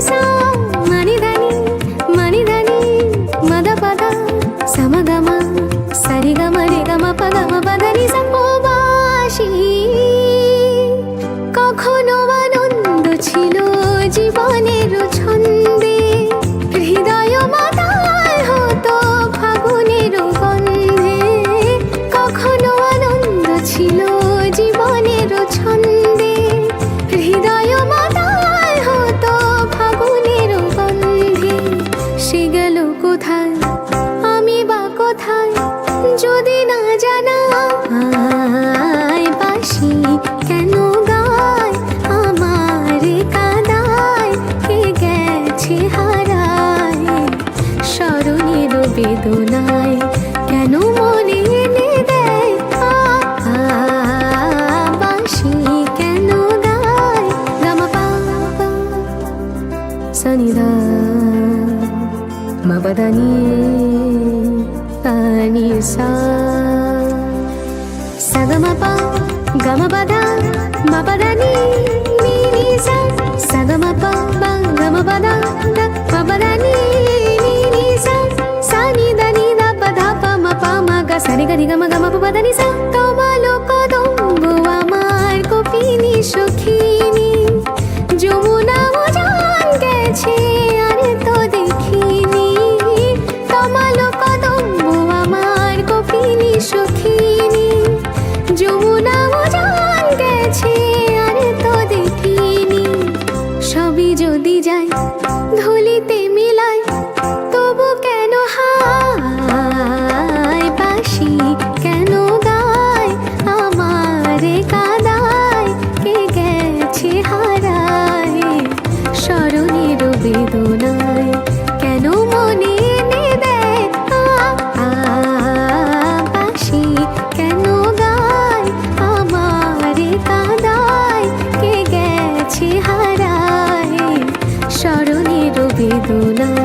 సా మని ధని మద పద సమగమ సరిగమ రిగమ పగమ పదని সপবাসী কখনো আনন্দ ছিল জীবনের ছন্দে হৃদয় মাতাল হতো ফাগুনের গন্ধে কখনো আনন্দ ছিল জীবনের ছন্দে হৃদয় মাতাল হতো ফাগুনের গন্ধে সে গেল কোথায় আমি বা কোথায় যদি না জানা বাঁশি কেন গায় আমার কাদায় কে গেছে হারায় স্মরণের বেদনায় কেন মনে এনে দেয় বাঁশি কেন গায় গামা পা সনিদা মবদানি পানি সা సగమప గమపద మపదని నీని సా సగమప గమపద మపదని నీని సా సాని దని ద పద ప మ ప మ గ సరి గ రి గ మ గ మ ప దని সা তোমালো কদম্ব আমার কপিনি সখিনী যমুনা উজান গেছে আর তো দেখিনি তোমালো কদম্ব আমার কপিনি সখিনী যমুনা উজান গেছে আর তো দেখিনি সবই যদি যায় ধুলিতে মিলায় তবু কেন হায় বাঁশি কেন গায় আমার কাদায় কে গেছে হারায় স্মরণের বেদনায় কেন মনে এনে দেয় বাঁশি কেন গায় আমার কাদায় কে গেছে হারায় স্মরণের বেদনায়